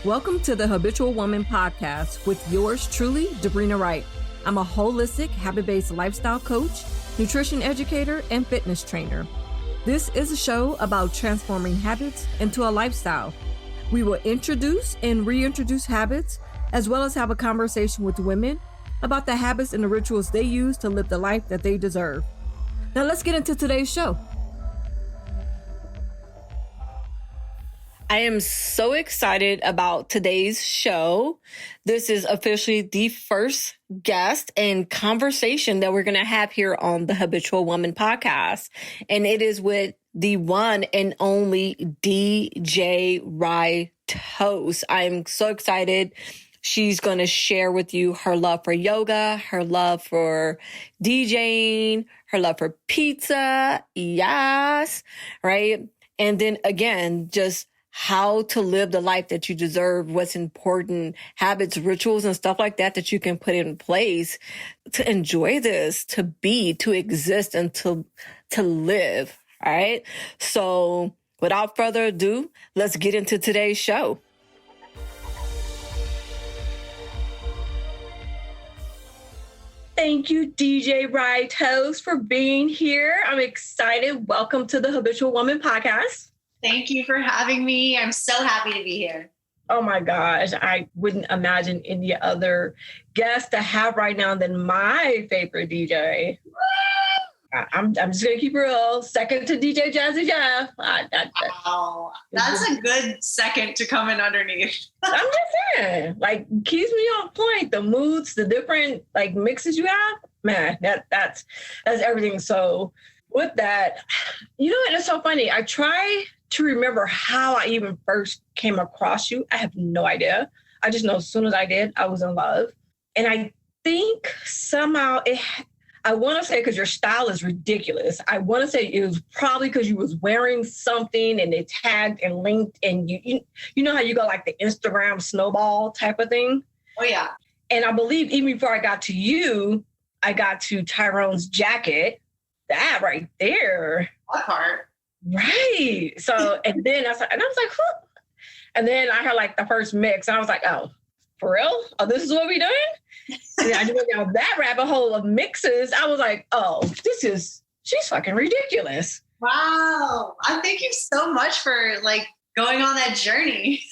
Welcome to the Habitual Woman podcast with yours truly, Dabrina Wright. I'm a holistic, habit-based lifestyle coach, nutrition educator, and fitness trainer. This is a show about transforming habits into a lifestyle. We will introduce and reintroduce habits, as well as have a conversation with women about the habits and the rituals they use to live the life that they deserve. Now let's get into today's show. I am so excited about today's show. This is officially the first guest and conversation that we're going to have here on the Habitual Woman podcast. And it is with the one and only DJ Rye Toast. I'm so excited. She's going to share with you her love for yoga, her love for DJing, her love for pizza. Yes. Right. And then again, just how to live the life that you deserve, what's important, habits, rituals, and stuff like that you can put in place to enjoy this, to be, to exist, and to live. All right. So without further ado, let's get into today's show. Thank you, DJ Rye Toast, for being here. I'm excited. Welcome to the Habitual Woman podcast. Thank you for having me. I'm so happy to be here. Oh my gosh. I wouldn't imagine any other guest to have right now than my favorite DJ. I'm just going to keep it real. Second to DJ Jazzy Jeff. Wow. That's a good second to come in underneath. I'm just saying, like, keeps me on point. The moods, the different like mixes you have, man, that's everything. So with that, you know what? It's so funny. I try to remember how I even first came across you. I have no idea. I just know as soon as I did, I was in love. And I think somehow I want to say because your style is ridiculous. I want to say it was probably because you was wearing something and it tagged and linked, and you know how you go like the Instagram snowball type of thing? Oh, yeah. And I believe even before I got to you, I got to Tyrone's jacket. That right there. What part? Right. So, and then I was like, huh? And then I heard like the first mix, and I was like, oh, for real? Oh, this is what we doing? And I went down that rabbit hole of mixes. I was like, oh, she's fucking ridiculous. Wow. I thank you so much for like going on that journey.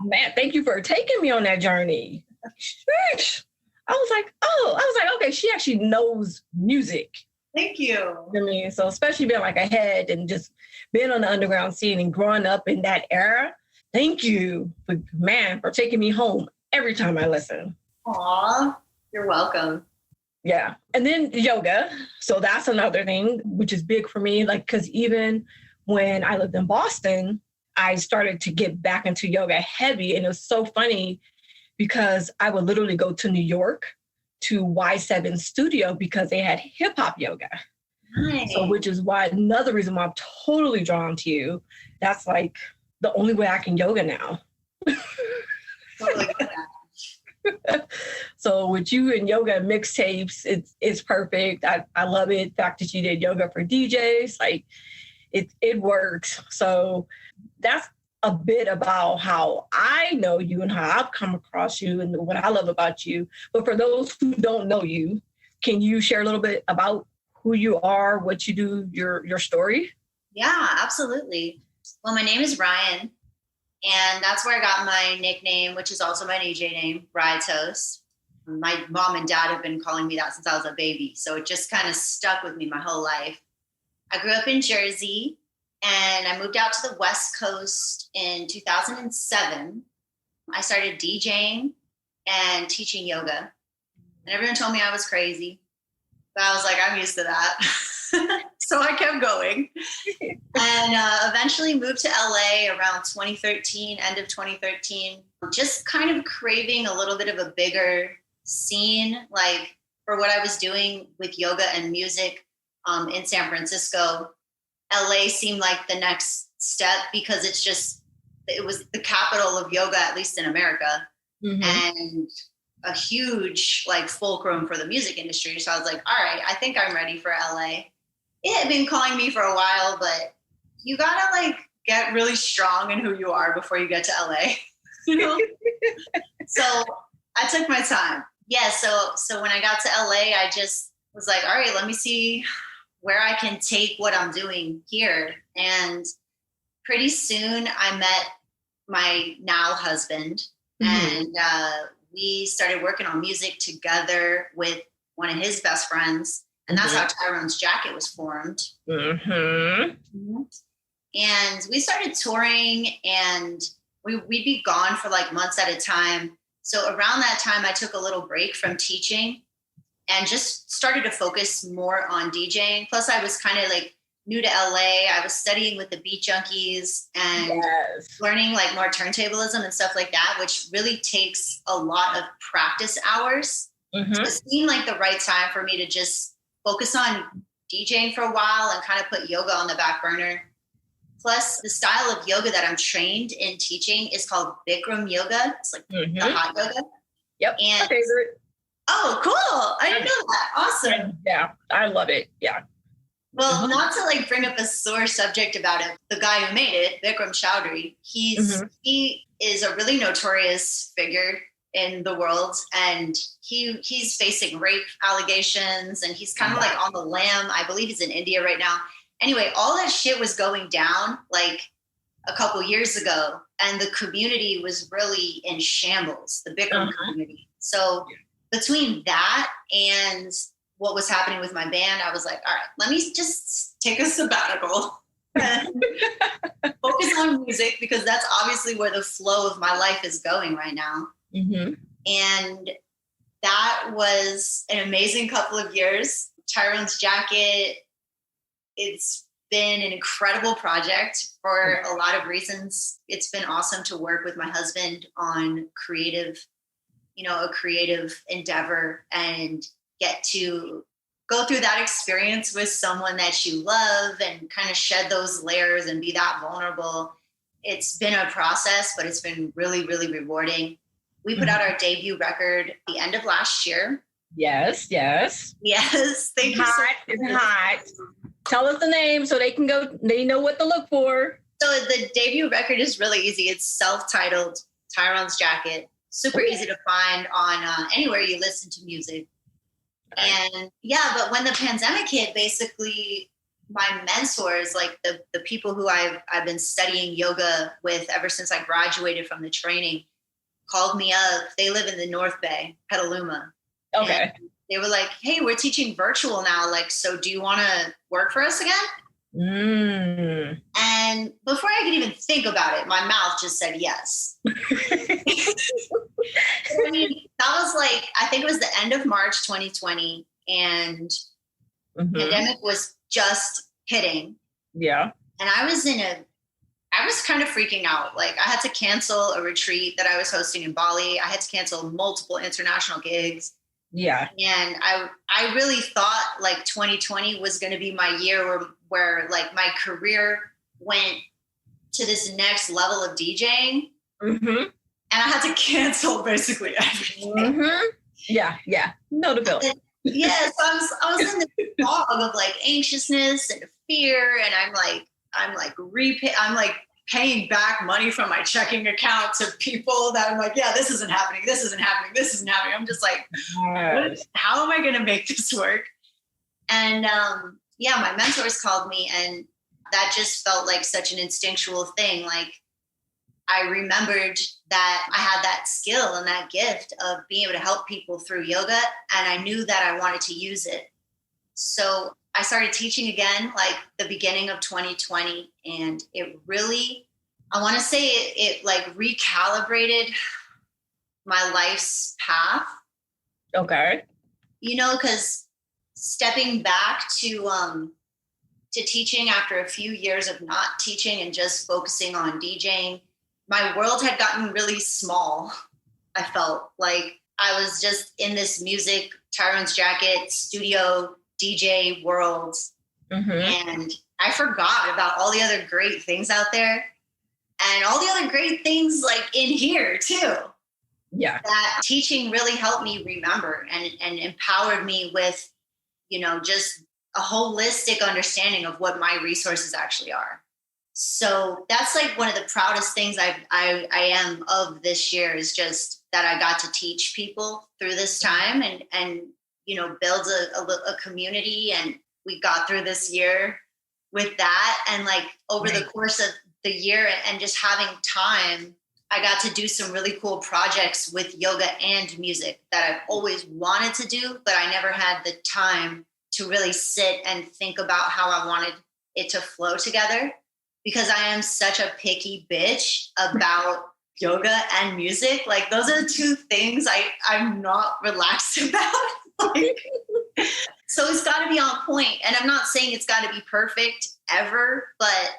Man, thank you for taking me on that journey. Sheesh. I was like, okay, she actually knows music. Thank you. I mean, so especially being like ahead and just being on the underground scene and growing up in that era. Thank you, for taking me home every time I listen. Aw, you're welcome. Yeah. And then yoga. So that's another thing, which is big for me. Like, because even when I lived in Boston, I started to get back into yoga heavy. And it was so funny because I would literally go to New York to Y7 Studio because they had hip hop yoga. Nice. So, which is why another reason why I'm totally drawn to you. That's like the only way I can yoga now. Totally get that. So with you and yoga mixtapes, it's perfect. I love it. The fact that you did yoga for DJs, like it works. So that's a bit about how I know you and how I've come across you and what I love about you. But for those who don't know you, can you share a little bit about who you are, what you do, your story? Yeah, absolutely. Well, my name is Ryan, and that's where I got my nickname, which is also my DJ name, Rye Toast. My mom and dad have been calling me that since I was a baby, so it just kind of stuck with me my whole life. I grew up in Jersey, and I moved out to the West Coast in 2007. I started DJing and teaching yoga, and everyone told me I was crazy, but I was like, I'm used to that. So I kept going and eventually moved to LA around 2013, end of 2013, just kind of craving a little bit of a bigger scene, like for what I was doing with yoga and music in San Francisco. LA seemed like the next step because it was the capital of yoga, at least in America, and a huge like fulcrum for the music industry. So I was like, all right, I think I'm ready for LA. It had been calling me for a while, but you gotta like get really strong in who you are before you get to LA. you know? So I took my time. Yeah. So when I got to LA, I just was like, all right, let me see where I can take what I'm doing here. And pretty soon I met my now husband, and we started working on music together with one of his best friends. And that's how Tyrone's Jacket was formed. And we started touring, and we'd be gone for like months at a time. So around that time, I took a little break from teaching and just started to focus more on DJing. Plus, I was kind of like new to LA. I was studying with the Beat Junkies and learning like more turntablism and stuff like that, which really takes a lot of practice hours. So it seemed like the right time for me to just focus on DJing for a while and kind of put yoga on the back burner. Plus, the style of yoga that I'm trained in teaching is called Bikram yoga. It's like the hot yoga. Yep. And, my favorite. Oh, cool. I didn't know that. Awesome. Yeah, I love it. Yeah. Well, not to like bring up a sore subject about it, the guy who made it, Bikram Chowdhury, he is a really notorious figure in the world, and he's facing rape allegations, and he's kind of like on the lam. I believe he's in India right now. Anyway, all that shit was going down like a couple years ago, and the community was really in shambles, the Bikram community. So between that and what was happening with my band, I was like, all right, let me just take a sabbatical and focus on music, because that's obviously where the flow of my life is going right now. And that was an amazing couple of years. Tyrone's Jacket, it's been an incredible project for a lot of reasons. It's been awesome to work with my husband on a creative endeavor and get to go through that experience with someone that you love and kind of shed those layers and be that vulnerable. It's been a process, but it's been really, really rewarding. We put out our debut record the end of last year. Yes. Thank you. It's hot. Tell us the name so they can go, they know what to look for. So the debut record is really easy. It's self-titled Tyrone's Jacket. Super easy to find on anywhere you listen to music. And but when the pandemic hit, basically my mentors, like the people who I've been studying yoga with ever since I graduated from the training, called me up. They live in the North Bay, Petaluma. Okay. And they were like, hey, we're teaching virtual now. Like, so do you want to work for us again? And before I could even think about it, my mouth just said yes. I mean, that was like, I think it was the end of March 2020, and pandemic was just hitting. Yeah. And I was kind of freaking out. Like, I had to cancel a retreat that I was hosting in Bali. I had to cancel multiple international gigs. Yeah. And I really thought like 2020 was going to be my year where like my career went to this next level of DJing. And I had to cancel basically everything. Yeah. Notability. So I was in this fog of like anxiousness and fear, and I'm like paying back money from my checking account to people that I'm like, yeah, this isn't happening. I'm just like, how am I going to make this work? And my mentors called me, and that just felt like such an instinctual thing. Like, I remembered that I had that skill and that gift of being able to help people through yoga, and I knew that I wanted to use it. So I started teaching again, like the beginning of 2020, and it really, I want to say it like recalibrated my life's path. Okay. You know, because stepping back to teaching after a few years of not teaching and just focusing on DJing, my world had gotten really small. I felt like I was just in this music, Tyrone's Jacket, studio, DJ world. And I forgot about all the other great things out there and all the other great things like in here too. Yeah. That teaching really helped me remember and empowered me with, you know, just a holistic understanding of what my resources actually are. So that's like one of the proudest things I am of this year, is just that I got to teach people through this time and you know, build a community. And we got through this year with that. And like over the course of the year and just having time, I got to do some really cool projects with yoga and music that I've always wanted to do, but I never had the time to really sit and think about how I wanted it to flow together, because I am such a picky bitch about yoga and music. Like those are the two things I'm not relaxed about. So it's got to be on point. And I'm not saying it's got to be perfect ever, but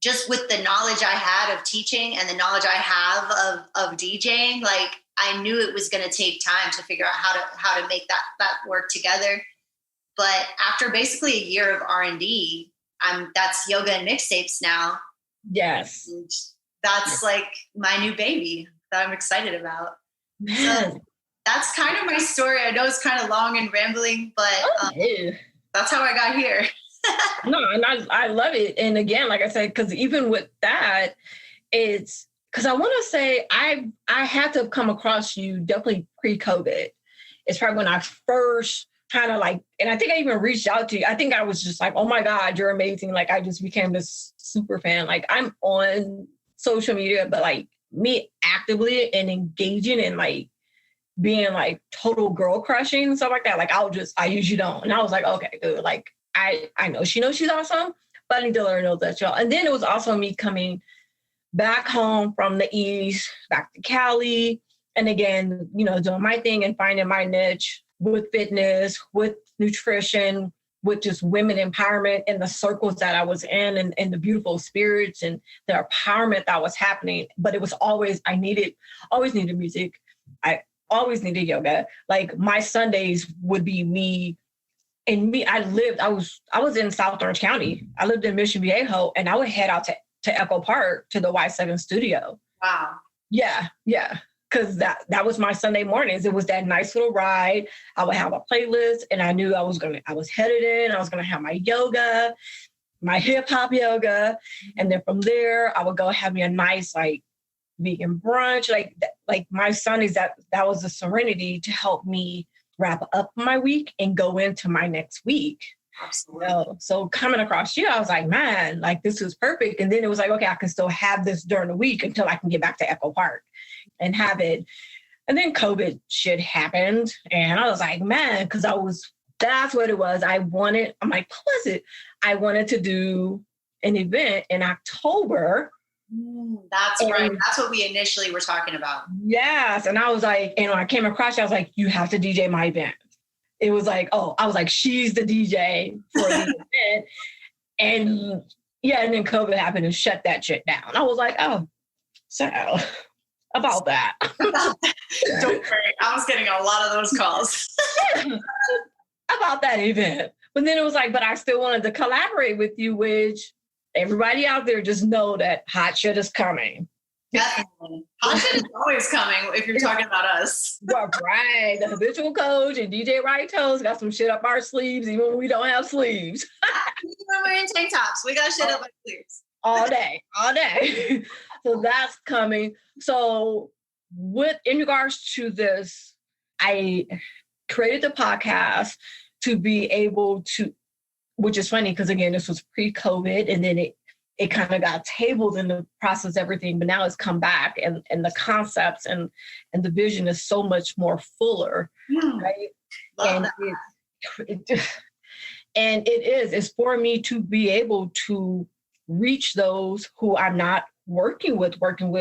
just with the knowledge I had of teaching and the knowledge I have of DJing, like I knew it was going to take time to figure out how to make that work together. But after basically a year of R&D, that's yoga and mixtapes now. Yes. And that's like my new baby that I'm excited about. Man. So that's kind of my story. I know it's kind of long and rambling, but that's how I got here. No, and I love it. And again, like I said, because even with that, it's because I want to say I had to have come across you definitely pre-COVID. It's probably when I first kind of like, and I think I even reached out to you. I think I was just like, oh my God, you're amazing. Like I just became this super fan. Like I'm on social media, but like me actively and engaging and like being like total girl crushing and stuff like that. Like I usually don't. And I was like, okay, good. Like I know she knows she's awesome, but I need to let her know that y'all. And then it was also me coming back home from the East, back to Cali. And again, you know, doing my thing and finding my niche with fitness, with nutrition, with just women empowerment in the circles that I was in and the beautiful spirits and the empowerment that was happening. But it was always, always needed music. I always needed yoga. Like my Sundays would be me. And I was in South Orange County. I lived in Mission Viejo, and I would head out to Echo Park to the Y7 studio. Wow. Yeah. Because that was my Sunday mornings. It was that nice little ride. I would have a playlist, and I knew I was headed in. I was gonna have my yoga, my hip hop yoga, and then from there I would go have me a nice like vegan brunch. Like my Sundays, that was the serenity to help me wrap up my week and go into my next week. Absolutely. You know? So coming across you, I was like, man, like this is perfect. And then it was like, okay, I can still have this during the week until I can get back to Echo Park and have it. And then COVID shit happened. And I was like, man, because that's what it was. I'm like, what was it? I wanted to do an event in October. That's right. That's what we initially were talking about. Yes. And I was like, and when I came across you, I was like, you have to DJ my event. It was like, I was like, she's the DJ for the event. And yeah, and then COVID happened and shut that shit down. I was like, oh, so about that. Don't worry. I was getting a lot of those calls. About that event. But then it was like, but I still wanted to collaborate with you, which everybody out there just know that hot shit is coming. Definitely. Hot shit is always coming if you're talking about us. Well, right. The habitual coach and DJ Right Toes got some shit up our sleeves, even when we don't have sleeves. Even when we're in tank tops, we got shit up our sleeves. All day. So that's coming. So in regards to this, I created the podcast to be able to, which is funny because again, this was pre-COVID and then it kind of got tabled in the process, everything, but now it's come back and the concepts and the vision is so much more fuller, right? Love And it's for me to be able to reach those who I'm not working with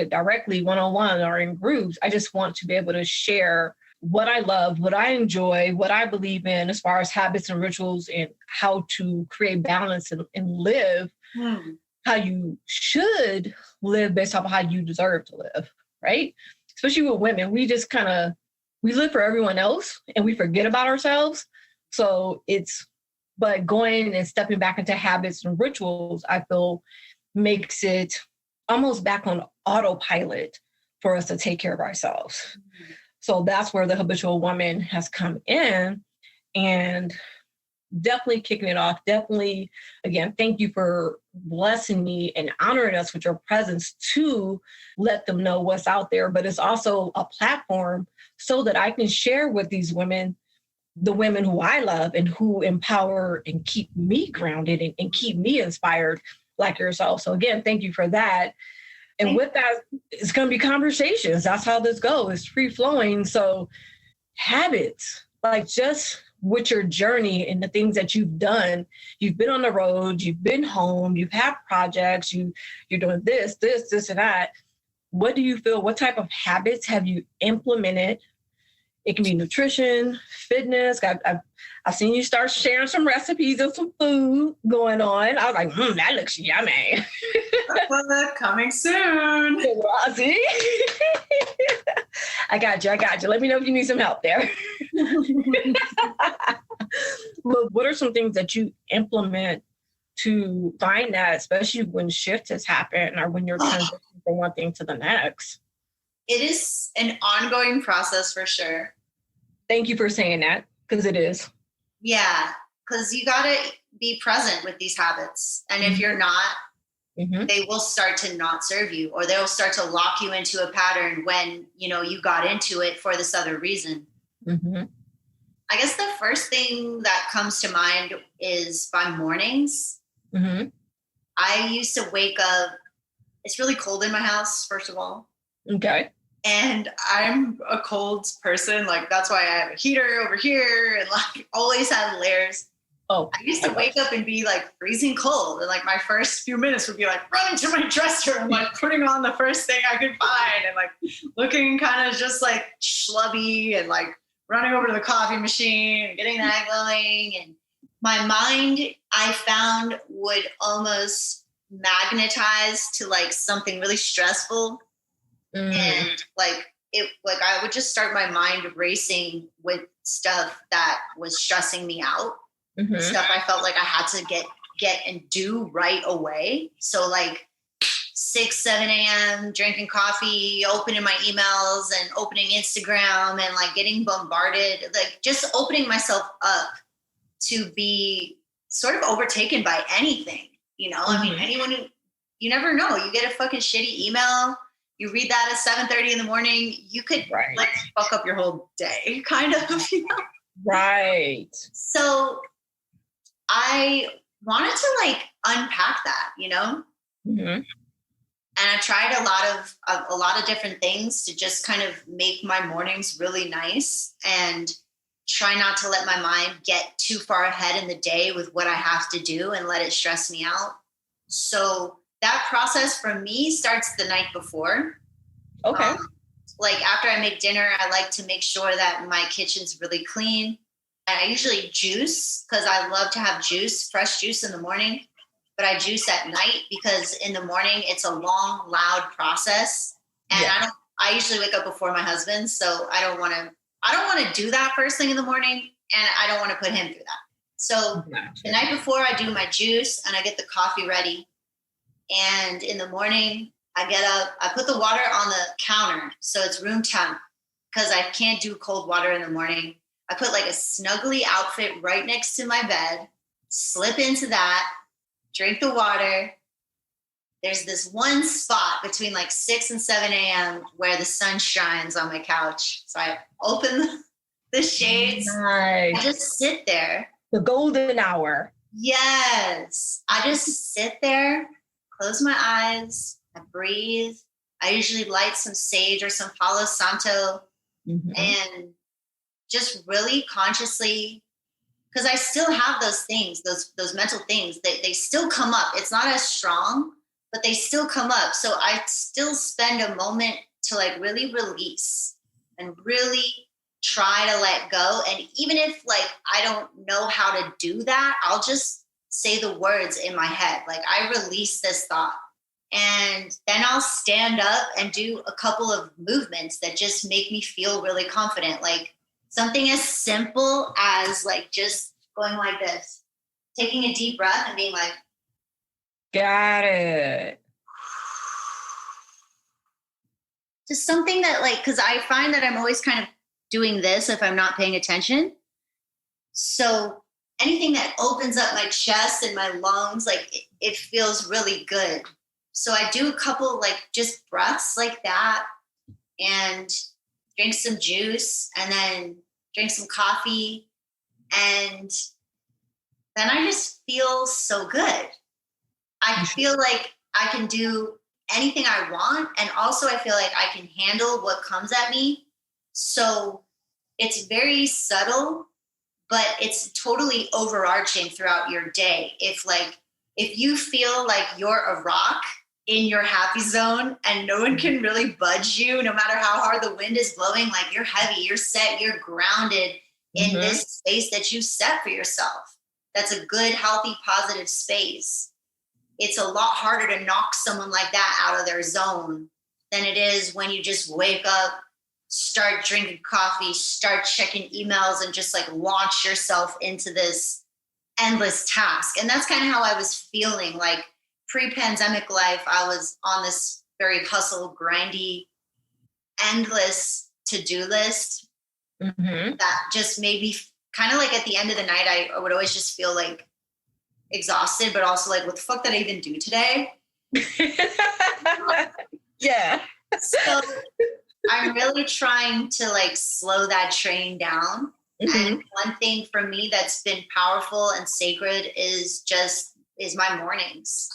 directly one-on-one or in groups. I just want to be able to share what I love, what I enjoy, what I believe in as far as habits and rituals and how to create balance and live how you should live based off of how you deserve to live, right? Especially with women, we just we live for everyone else and we forget about ourselves. So but going and stepping back into habits and rituals, I feel makes it almost back on autopilot for us to take care of ourselves. So that's where the Habitual Woman has come in. And definitely kicking it off. Definitely, again, thank you for blessing me and honoring us with your presence to let them know what's out there. But it's also a platform so that I can share with these women, the women who I love and who empower and keep me grounded and keep me inspired like yourself. So again, thank you for that. And with that, it's going to be conversations. That's how this goes. It's free flowing. So habits, like just with your journey and the things that you've done, you've been on the road, you've been home, you've had projects, you're doing this, and that. What do you feel? What type of habits have you implemented? It can be nutrition, fitness. I've seen you start sharing some recipes of some food going on. I was like, that looks yummy. Coming soon. See? I got you. Let me know if you need some help there. But what are some things that you implement to find that, especially when shift has happened or when you're transitioning from one thing to the next? It is an ongoing process for sure. Thank you for saying that, because it is. Yeah, because you got to be present with these habits. And if you're not, they will start to not serve you, or they'll start to lock you into a pattern when, you got into it for this other reason. I guess the first thing that comes to mind is by mornings. I used to wake up. It's really cold in my house, first of all. Okay. And I'm a cold person. Like, that's why I have a heater over here and like always have layers. Oh, I used to wake up and be like freezing cold. And like my first few minutes would be like running to my dresser and like putting on the first thing I could find and like looking kind of just like schlubby and like running over to the coffee machine and getting that going. And my mind, I found, would almost magnetize to like something really stressful. And like I would just start my mind racing with stuff that was stressing me out. Stuff I felt like I had to get and do right away. So like 6, 7 a.m. drinking coffee, opening my emails and opening Instagram and like getting bombarded, like just opening myself up to be sort of overtaken by anything, I mean, anyone who, you never know, you get a fucking shitty email. You read that at 7:30 in the morning, you could like fuck up your whole day, kind of, Right. So I wanted to like unpack that, And I tried a lot of different things to just kind of make my mornings really nice and try not to let my mind get too far ahead in the day with what I have to do and let it stress me out. So that process for me starts the night before. Okay. Like after I make dinner, I like to make sure that my kitchen's really clean. And I usually juice because I love to have fresh juice in the morning, but I juice at night because in the morning it's a long, loud process. And I usually wake up before my husband. So I don't want to do that first thing in the morning, and I don't want to put him through that. So the night before I do my juice and I get the coffee ready. And in the morning, I get up, I put the water on the counter so it's room temp because I can't do cold water in the morning. I put like a snuggly outfit right next to my bed, slip into that, drink the water. There's this one spot between like 6 and 7 a.m. where the sun shines on my couch. So I open the shades. Nice. I just sit there. The golden hour. Yes. I just sit there, close my eyes, I breathe. I usually light some sage or some Palo Santo and just really consciously, because I still have those things, those mental things, they still come up. It's not as strong, but they still come up. So I still spend a moment to like really release and really try to let go. And even if like I don't know how to do that, I'll just say the words in my head. Like I release this thought. And then I'll stand up and do a couple of movements that just make me feel really confident. Like something as simple as like just going like this, taking a deep breath and being like, got it. Just something that like, because I find that I'm always kind of doing this if I'm not paying attention. So, anything that opens up my chest and my lungs, like it feels really good. So I do a couple like just breaths like that and drink some juice and then drink some coffee. And then I just feel so good. I feel like I can do anything I want. And also I feel like I can handle what comes at me. So it's very subtle, but it's totally overarching throughout your day. If you feel like you're a rock in your happy zone and no one can really budge you, no matter how hard the wind is blowing, like you're heavy, you're set, you're grounded in this space that you set for yourself. That's a good, healthy, positive space. It's a lot harder to knock someone like that out of their zone than it is when you just wake up, start drinking coffee, start checking emails, and just like launch yourself into this endless task. And that's kind of how I was feeling. Like pre-pandemic life, I was on this very hustle, grindy, endless to-do list that just made me kind of like at the end of the night, I would always just feel like exhausted, but also like, what the fuck did I even do today? Yeah. So I'm really trying to like slow that train down. And one thing for me that's been powerful and sacred is my mornings.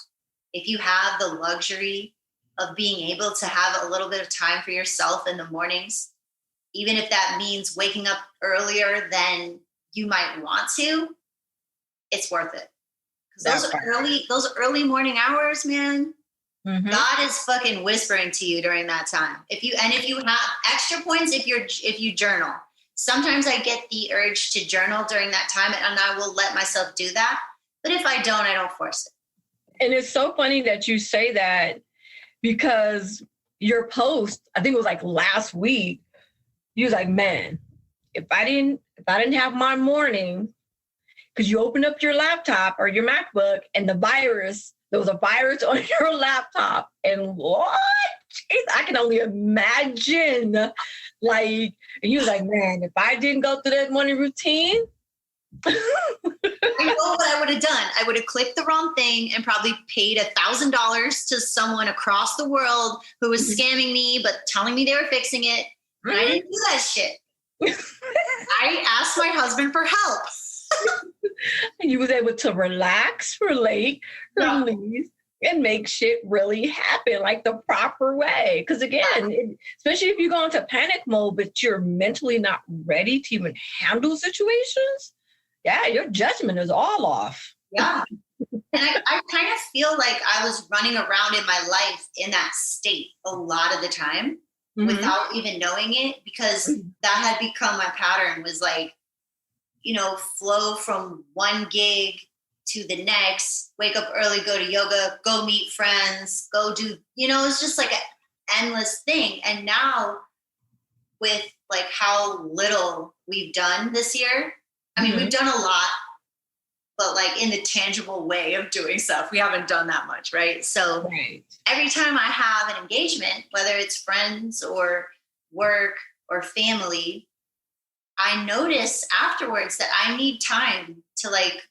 If you have the luxury of being able to have a little bit of time for yourself in the mornings, even if that means waking up earlier than you might want to, it's worth it. Because those early morning hours, man, God is fucking whispering to you during that time. If you have extra points, if you journal. Sometimes I get the urge to journal during that time, and I will let myself do that. But if I don't, I don't force it. And it's so funny that you say that, because your post, I think it was like last week, you was like, man, if I didn't have my morning, because you open up your laptop or your MacBook and there was a virus on your laptop, and what? Jeez, I can only imagine. Like, and you was like, man, if I didn't go through that morning routine. I know what I would have done. I would have clicked the wrong thing and probably paid $1,000 to someone across the world who was scamming me, but telling me they were fixing it. And I didn't do that shit. I asked my husband for help. And you was able to relax, release, and make shit really happen like the proper way. Because again, especially if you go into panic mode, but you're mentally not ready to even handle situations, yeah, your judgment is all off. Yeah. And I kind of feel like I was running around in my life in that state a lot of the time without even knowing it, because that had become my pattern, was like, flow from one gig to the next, wake up early, go to yoga, go meet friends, go do, it's just like an endless thing. And now with like how little we've done this year, I mean, we've done a lot, but like in the tangible way of doing stuff, we haven't done that much, right? So every time I have an engagement, whether it's friends or work or family, I notice afterwards that I need time to like,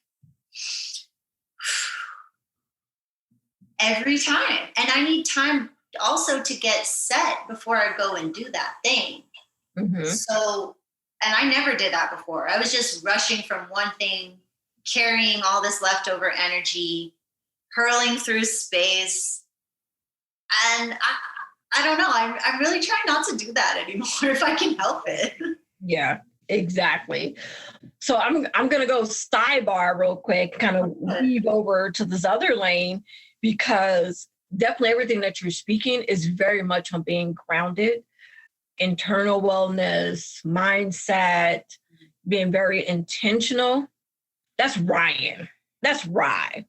every time. And I need time also to get set before I go and do that thing. So, and I never did that before. I was just rushing from one thing, carrying all this leftover energy, hurling through space. And I don't know. I'm really trying not to do that anymore if I can help it. Yeah, exactly. So I'm going to go sidebar real quick, kind of weave over to this other lane, because definitely everything that you're speaking is very much on being grounded, internal wellness, mindset, being very intentional. That's Ryan. That's Rye.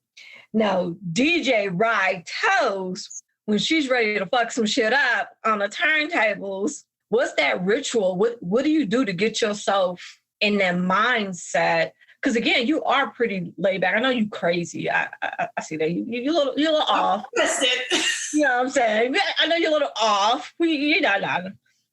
Now, DJ Rye Toast, when she's ready to fuck some shit up on the turntables, what's that ritual? What do you do to get yourself in that mindset? Because again, you are pretty laid back. I know you crazy. I see that you're a little off. That's it. You know what I'm saying? I know you're a little off. You're not.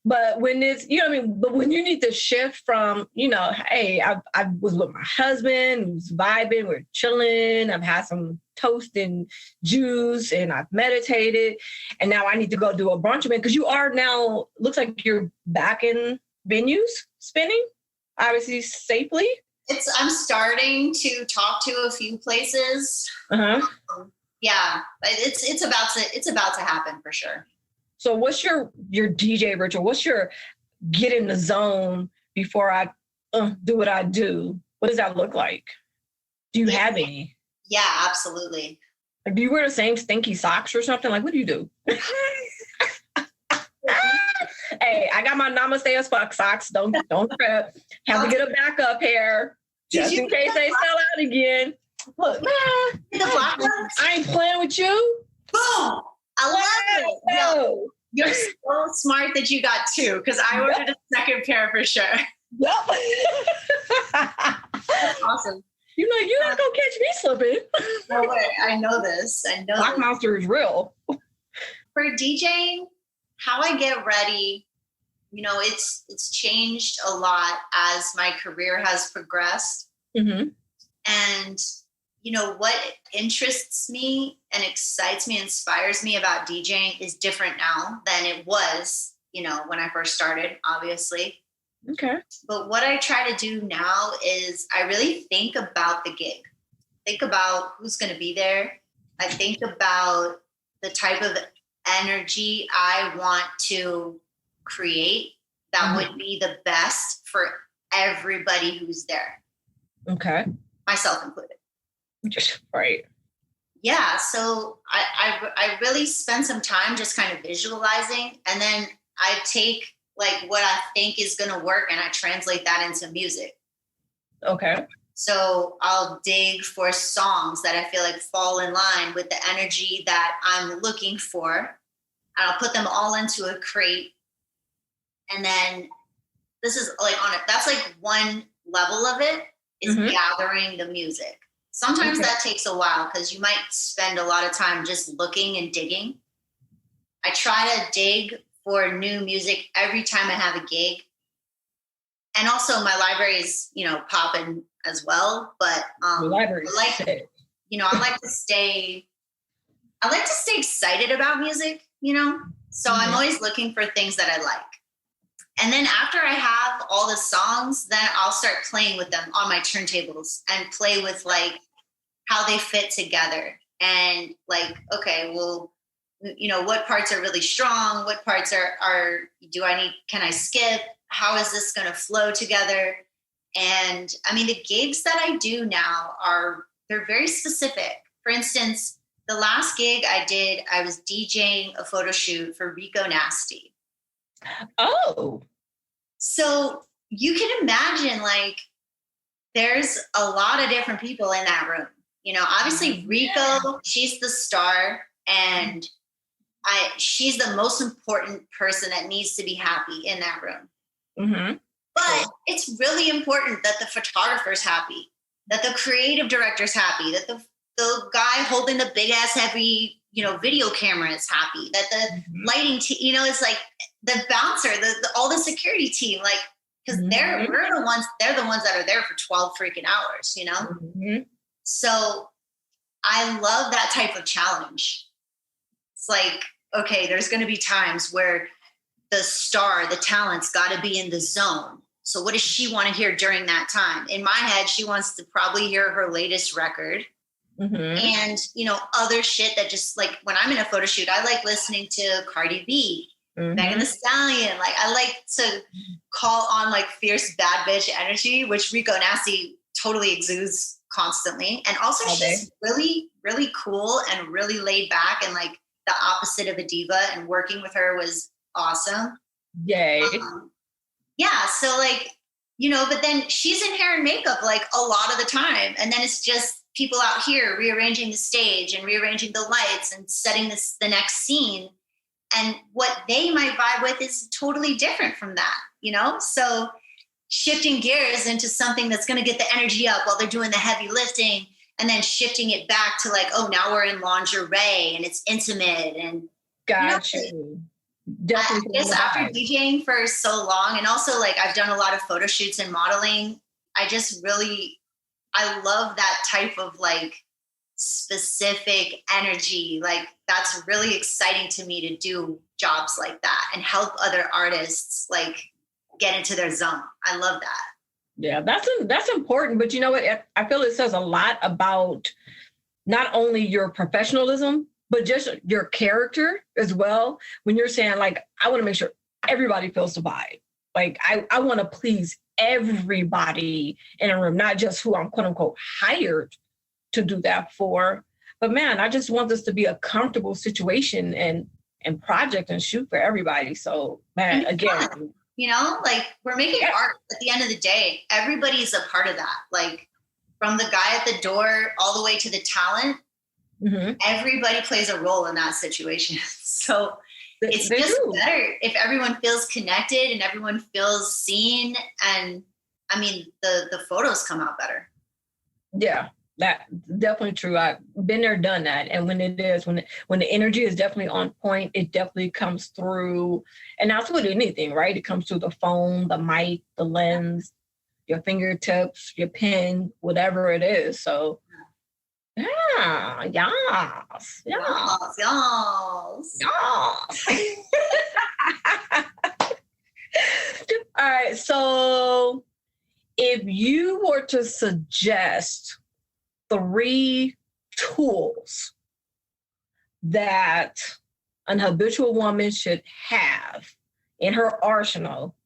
But when it's, you know what I mean? But when you need to shift from, you know, hey, I was with my husband, who's vibing, we're chilling, I've had some toast and juice, and I've meditated, and now I need to go do a brunch event, because you are now, looks like you're back in venues spinning, obviously safely. I'm starting to talk to a few places. Yeah, it's about to happen for sure. So what's your DJ ritual? What's your get in the zone before I do what I do? What does that look like? Do you have any? Yeah, absolutely. Like, do you wear the same stinky socks or something? Like, what do you do? Hey, I got my Namaste as fuck socks. Don't trip. Have to get a backup pair just in case they sell out again. Look, man, the black ones? I ain't playing with you. Boom! I love it. No. You're so smart that you got two, because I ordered a second pair for sure. Yep. That's awesome. You know, you're not gonna catch me slipping. No way. I know this. Black Monster is real. For DJing, how I get ready, you know, it's changed a lot as my career has progressed. Mm-hmm. And you know, what interests me and excites me, inspires me about DJing is different now than it was, you know, when I first started, obviously. Okay. But what I try to do now is I really think about the gig. Think about who's going to be there. I think about the type of energy I want to create that would be the best for everybody who's there. Okay. Myself included. Right. Yeah. So I really spend some time just kind of visualizing, and then I take like what I think is going to work and I translate that into music. Okay. So I'll dig for songs that I feel like fall in line with the energy that I'm looking for, and I'll put them all into a crate. And then this is like that's like one level of it is gathering the music. Sometimes that takes a while because you might spend a lot of time just looking and digging. I try to dig for new music every time I have a gig. And also my library is, you know, popping as well. But the library, you know, I like to stay excited about music, you know? So I'm always looking for things that I like. And then after I have all the songs, then I'll start playing with them on my turntables and play with like how they fit together. And like, okay, well, you know, what parts are really strong? What parts can I skip? How is this going to flow together? And I mean, the gigs that I do now they're very specific. For instance, the last gig I did, I was DJing a photo shoot for Rico Nasty. Oh. So you can imagine, like, there's a lot of different people in that room. You know, obviously Rico, she's the star, and she's the most important person that needs to be happy in that room. Mm-hmm. But it's really important that the photographer's happy, that the creative director's happy, that the guy holding the big ass heavy, you know, video camera is happy, that the lighting team, you know, it's like the bouncer, all the security team, like, because they're the ones that are there for 12 freaking hours, you know? Mm-hmm. So I love that type of challenge. It's like, okay, there's going to be times where the star, the talent's got to be in the zone. So what does she want to hear during that time? In my head, she wants to probably hear her latest record. And, you know, other shit that just like when I'm in a photo shoot, I like listening to Cardi B, Megan Thee Stallion. Like I like to call on like fierce bad bitch energy, which Rico Nasty totally exudes constantly. And also she's really, really cool and really laid back and like the opposite of a diva, and working with her was awesome. Yay. Yeah. So like, you know, but then she's in hair and makeup like a lot of the time. And then it's just people out here rearranging the stage and rearranging the lights and setting the next scene. And what they might vibe with is totally different from that, you know? So shifting gears into something that's going to get the energy up while they're doing the heavy lifting, and then shifting it back to like, oh, now we're in lingerie and it's intimate. And got you. Definitely. I guess after DJing for so long, and also like I've done a lot of photo shoots and modeling, I love that type of like specific energy. Like that's really exciting to me to do jobs like that and help other artists like get into their zone. I love that. Yeah, that's important. But you know what? I feel it says a lot about not only your professionalism, but just your character as well. When you're saying like, I want to make sure everybody feels the vibe. Like I want to please everybody in a room, not just who I'm quote unquote hired to do that for. But man, I just want this to be a comfortable situation and project and shoot for everybody. So man, again, you know, like we're making art at the end of the day. Everybody's a part of that. Like from the guy at the door all the way to the talent, everybody plays a role in that situation. So it's just better if everyone feels connected and everyone feels seen. And I mean, the photos come out better. Yeah, that's definitely true. I've been there, done that. And when the energy is definitely on point, it definitely comes through. And that's with anything, right? It comes through the phone, the mic, the lens, your fingertips, your pen, whatever it is. So yeah, yes. All right. So if you were to suggest 3 tools that an habitual woman should have in her arsenal,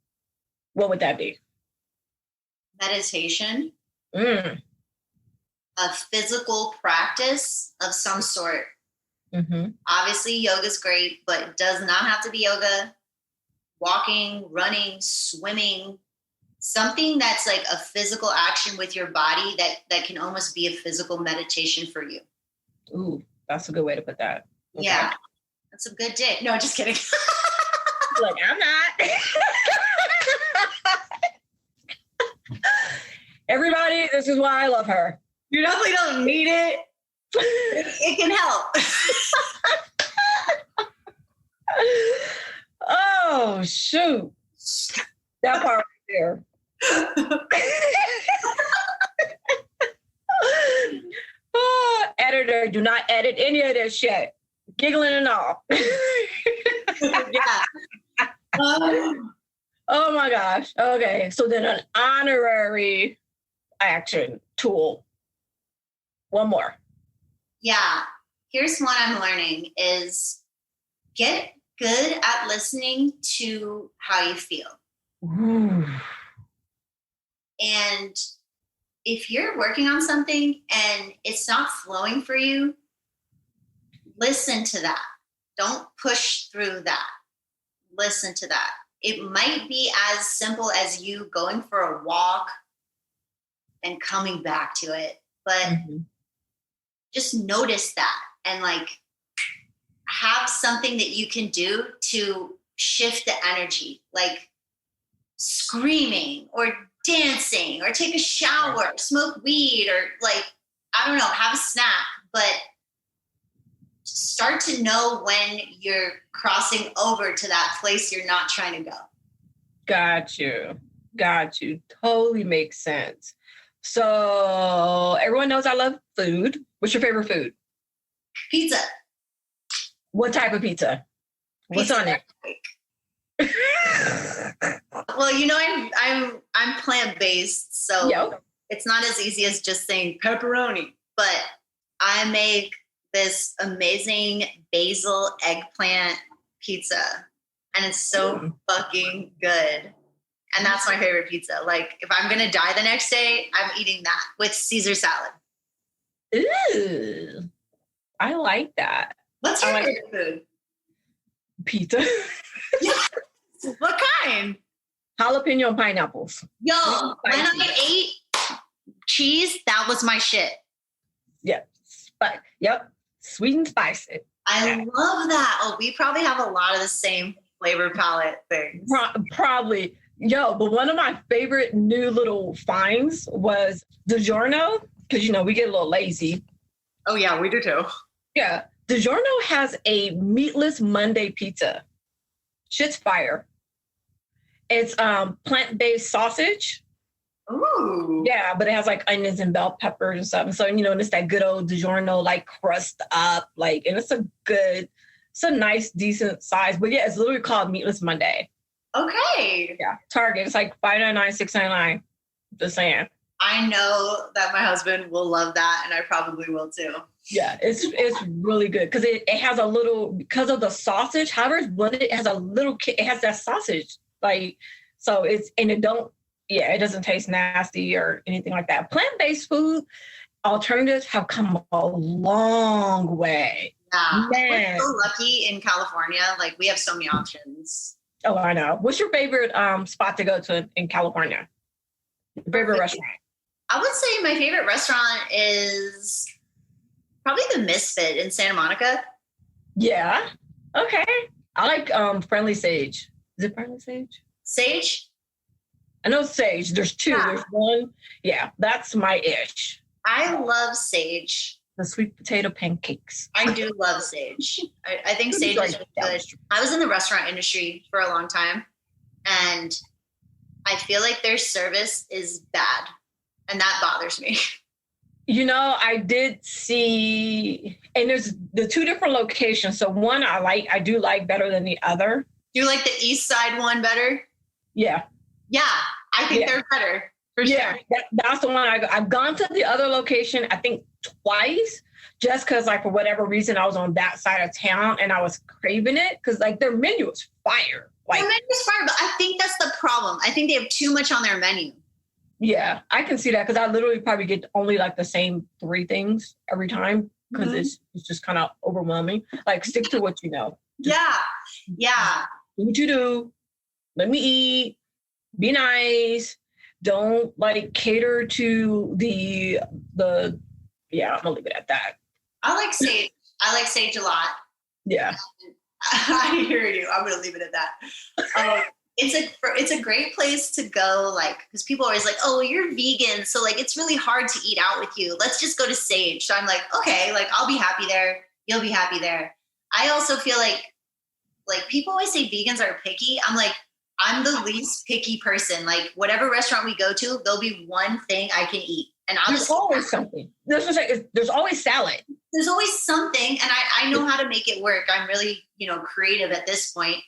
what would that be? Meditation. A physical practice of some sort. Obviously, yoga's great, but it does not have to be yoga. Walking, running, swimming, something that's like a physical action with your body that can almost be a physical meditation for you. Ooh, that's a good way to put that. Okay. Yeah, that's a good dick. No, just kidding. Look, I'm not. Everybody, this is why I love her. You definitely don't need it. It can help. Oh, shoot. That part right there. Oh, editor, do not edit any of this shit. Giggling and all. Yeah. Oh my gosh. Okay. So then an honorary action tool. One more. Yeah. Here's one I'm learning is get good at listening to how you feel. Ooh. And if you're working on something and it's not flowing for you, listen to that. Don't push through that. Listen to that. It might be as simple as you going for a walk and coming back to it, but just notice that and like have something that you can do to shift the energy, like screaming or dancing or take a shower, smoke weed, or like, I don't know, have a snack, but start to know when you're crossing over to that place you're not trying to go. Got you. Totally makes sense. So everyone knows I love food. What's your favorite food? Pizza. What type of pizza? What's on it? Well, you know, I'm plant-based, so it's not as easy as just saying pepperoni, but I make this amazing basil eggplant pizza, and it's so fucking good. And that's my favorite pizza. Like, if I'm gonna die the next day, I'm eating that with Caesar salad. Ooh, I like that. What's your favorite food? Pizza. Yes. What kind? Jalapeno and pineapples. Yo, when I ate cheese, that was my shit. Yep. Sweet and spicy. I love that. Oh, we probably have a lot of the same flavor palette things. Probably. Yo, but one of my favorite new little finds was DiGiorno, because, you know, we get a little lazy. Oh, yeah, we do too. Yeah. DiGiorno has a meatless Monday pizza. Shit's fire. It's plant-based sausage. Ooh. Yeah, but it has like onions and bell peppers and stuff. And so, and it's that good old DiGiorno, like crust up, like, and it's a nice, decent size. But yeah, it's literally called Meatless Monday. Okay. Yeah. Target. It's like $5.99, $6.99. Just saying. I know that my husband will love that, and I probably will too. Yeah, it's really good because it has a little, because of the sausage, however it's blended, it has a little, it has that sausage. Like, so it doesn't taste nasty or anything like that. Plant-based food alternatives have come a long way. Yeah. Man. We're so lucky in California. Like, we have so many options. Oh, I know. What's your favorite spot to go to in California? Your favorite restaurant? I would say my favorite restaurant is probably the Misfit in Santa Monica. Yeah. Okay. I like Friendly Sage. Is it Friendly Sage? Sage? I know Sage. There's two. Yeah. There's one. Yeah, that's my ish. I love Sage. The sweet potato pancakes. I do love Sage. I think Sage is really good. I was in the restaurant industry for a long time, and I feel like their service is bad, and that bothers me. I did see, and there's the two different locations. So one I do like better than the other. Do you like the East Side one better? Yeah. Yeah, I think they're better. For sure. That's the one I've gone to the other location, I think twice, just because like for whatever reason I was on that side of town and I was craving it because like their menu is fire. Like, their menu is fire, but I think that's the problem. I think they have too much on their menu. Yeah, I can see that because I literally probably get only like the same 3 things every time because it's just kind of overwhelming. Like stick to what you know. Just yeah. Do what you do. Let me eat. Be nice. Don't like cater to the yeah, I'm gonna leave it at that. I like Sage a lot. Yeah. I hear you. I'm gonna leave it at that. It's a great place to go, like, because people are always like, oh, you're vegan, so like it's really hard to eat out with you. Let's just go to Sage. So I'm like, okay, like I'll be happy there. You'll be happy there. I also feel like people always say vegans are picky. I'm like, I'm the least picky person. Like whatever restaurant we go to, there'll be one thing I can eat. And there's always something. There's always salad. There's always something. And I know how to make it work. I'm really, creative at this point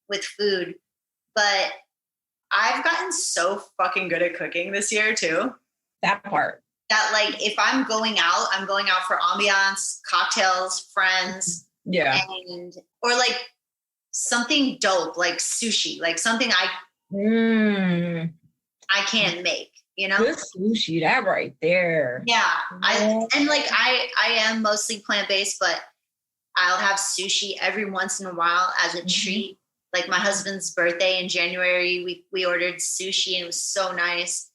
with food. But I've gotten so fucking good at cooking this year too. That part. That like, if I'm going out for ambiance, cocktails, friends. Yeah. Or like, something dope like sushi, like something I can't make, Good sushi, that right there. Yeah. I am mostly plant-based, but I'll have sushi every once in a while as a treat. Like my husband's birthday in January, we ordered sushi and it was so nice.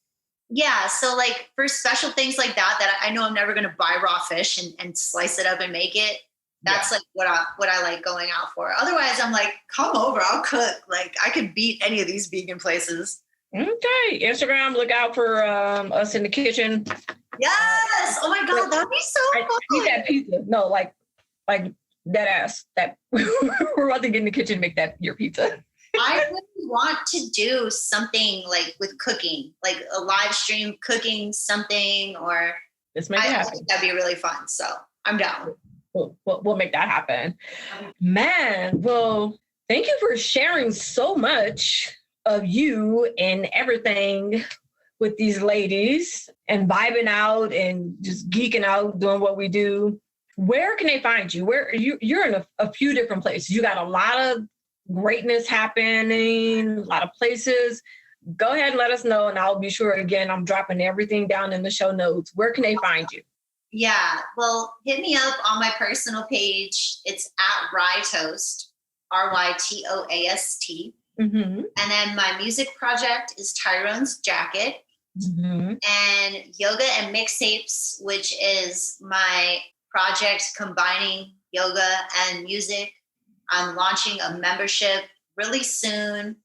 Yeah. So like for special things like that I know I'm never going to buy raw fish and slice it up and make it. That's like what I like going out for. Otherwise, I'm like, come over, I'll cook. Like I could beat any of these vegan places. Okay, Instagram, look out for us in the kitchen. Yes. Oh my God, that'd be so fun. I need that pizza. No, like that ass. That we're about to get in the kitchen and make that your pizza. I really want to do something like with cooking, like a live stream cooking something, or let's make it happen. That'd be really fun. So I'm down. We'll make that happen. Man, well, thank you for sharing so much of you and everything with these ladies and vibing out and just geeking out, doing what we do. Where can they find you? Where you're in a few different places. You got a lot of greatness happening, a lot of places. Go ahead and let us know, and I'll be sure, again, I'm dropping everything down in the show notes. Where can they find you? Yeah, well, hit me up on my personal page. It's at Rytoast, Rytoast. And then my music project is Tyrone's Jacket. And Yoga and Mixtapes, which is my project combining yoga and music. I'm launching a membership really soon.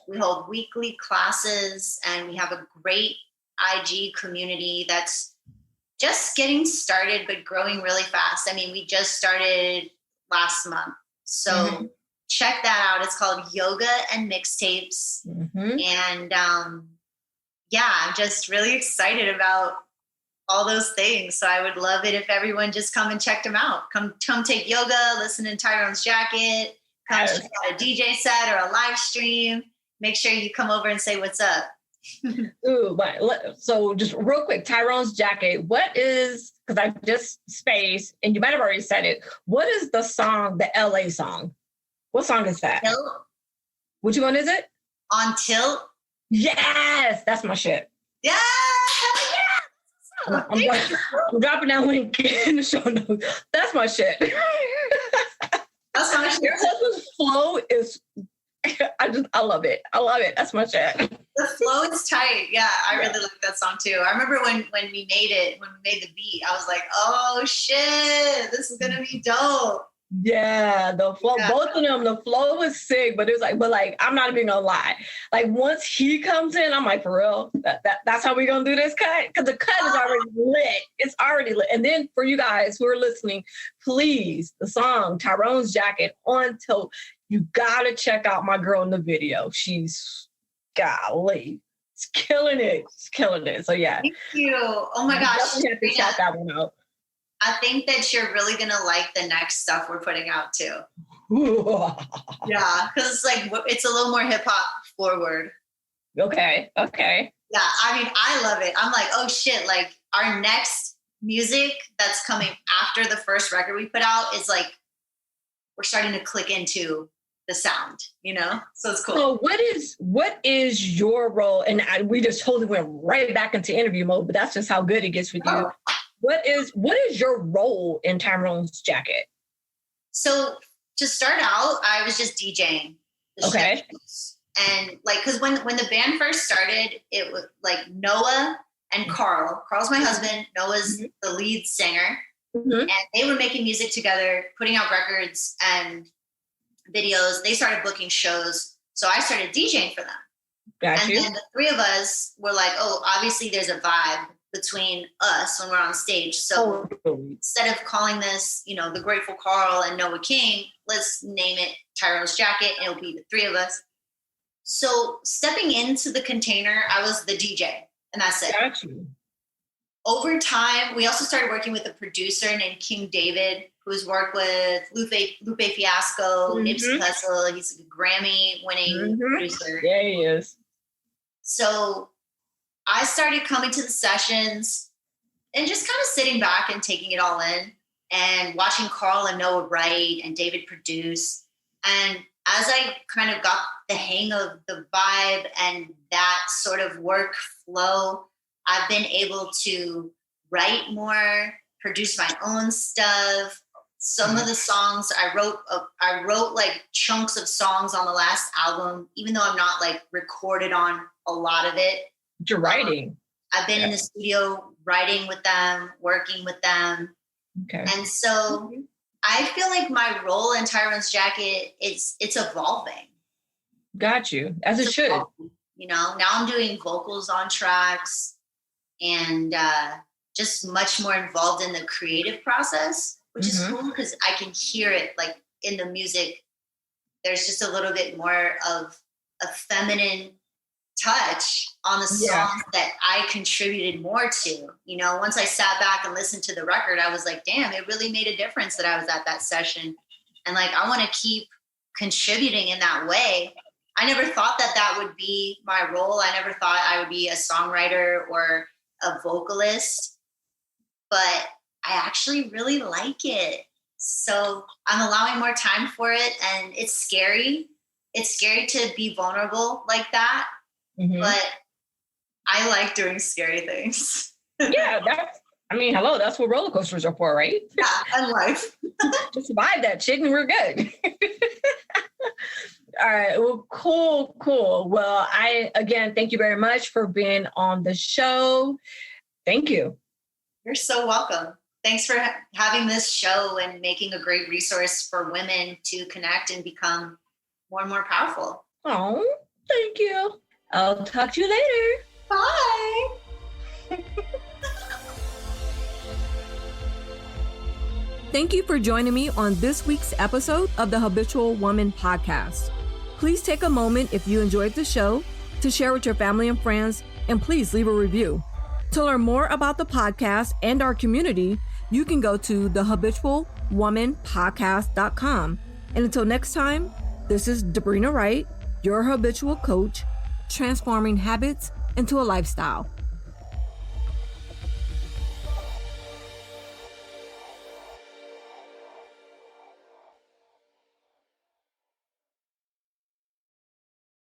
We hold weekly classes, and we have a great IG community that's just getting started, but growing really fast. I mean, we just started last month. So check that out. It's called Yoga and Mixtapes. And yeah, I'm just really excited about all those things. So I would love it if everyone just come and check them out. Come take yoga, listen to Tyrone's Jacket, come check out a DJ set or a live stream. Make sure you come over and say what's up. Ooh, but so just real quick, Tyrone's Jacket. What is, because I just spaced, and you might have already said it. What is the song, the LA song? What song is that? Tilt. Which one is it? On Tilt. Yes, that's my shit. Yeah, hell yeah. I'm dropping that link in the show notes. That's my shit. That's my shit. Your husband's flow is, I love it. I love it. That's my shit. The flow is tight. Yeah, I really like that song too. I remember when we made it, when we made the beat, I was like, oh shit, this is gonna be dope. Yeah, the flow, both of them, the flow was sick, but it was like, I'm not even gonna lie. Like once he comes in, I'm like, for real, that's how we gonna do this cut? Because the cut is already lit. It's already lit. And then for you guys who are listening, please, the song Tyrone's Jacket on Tilt, you gotta check out my girl in the video. She's golly, it's killing it. It's killing it. So yeah. Thank you. Oh my gosh. You have to shout that one out. I think that you're really going to like the next stuff we're putting out too. Yeah, because it's like, it's a little more hip hop forward. Okay. Yeah, I mean, I love it. I'm like, oh shit, like our next music that's coming after the first record we put out is like, we're starting to click into the sound, you know? So it's cool. So what is your role? And we just totally went right back into interview mode, but that's just how good it gets with you. What is your role in Tyrone's Jacket? So to start out, I was just DJing. Okay. Shows. And like, cause when the band first started, it was like Noah and Carl. Carl's my husband. Noah's the lead singer. And they were making music together, putting out records and videos. They started booking shows. So I started DJing for them. Got you. And then the three of us were like, oh, obviously there's a vibe between us when we're on stage. So instead of calling this, the Grateful Carl and Noah King, let's name it Tyrone's Jacket. And it'll be the three of us. So stepping into the container, I was the DJ, and that's it. Got you. Over time, we also started working with a producer named King David, who's worked with Lupe Fiasco, Nipsey Hussle. He's a Grammy-winning producer. Yeah, he is. So I started coming to the sessions and just kind of sitting back and taking it all in and watching Carl and Noah write and David produce. And as I kind of got the hang of the vibe and that sort of workflow, I've been able to write more, produce my own stuff. Some of the songs I wrote like chunks of songs on the last album, even though I'm not like recorded on a lot of it. You're writing. I've been in the studio writing with them, working with them. Okay. And so I feel like my role in Tyrone's Jacket, it's evolving. Got you. As it should. Evolving, now I'm doing vocals on tracks and just much more involved in the creative process, which is cool because I can hear it like in the music. There's just a little bit more of a feminine touch on the songs that I contributed more to. Once I sat back and listened to the record, I was like, damn, it really made a difference that I was at that session. And like, I want to keep contributing in that way. I never thought that would be my role. I never thought I would be a songwriter or a vocalist, but I actually really like it. So I'm allowing more time for it, and it's scary. It's scary to be vulnerable like that. But I like doing scary things. Yeah, that's what roller coasters are for, right? Yeah, and life. Just survive that shit and we're good. All right, well, cool. Well, again, thank you very much for being on the show. Thank you. You're so welcome. Thanks for having this show and making a great resource for women to connect and become more and more powerful. Oh, thank you. I'll talk to you later. Bye. Thank you for joining me on this week's episode of the Habitual Woman podcast. Please take a moment if you enjoyed the show to share with your family and friends, and please leave a review. To learn more about the podcast and our community, you can go to thehabitualwomanpodcast.com. And until next time, this is Debrina Wright, your habitual coach, transforming habits into a lifestyle.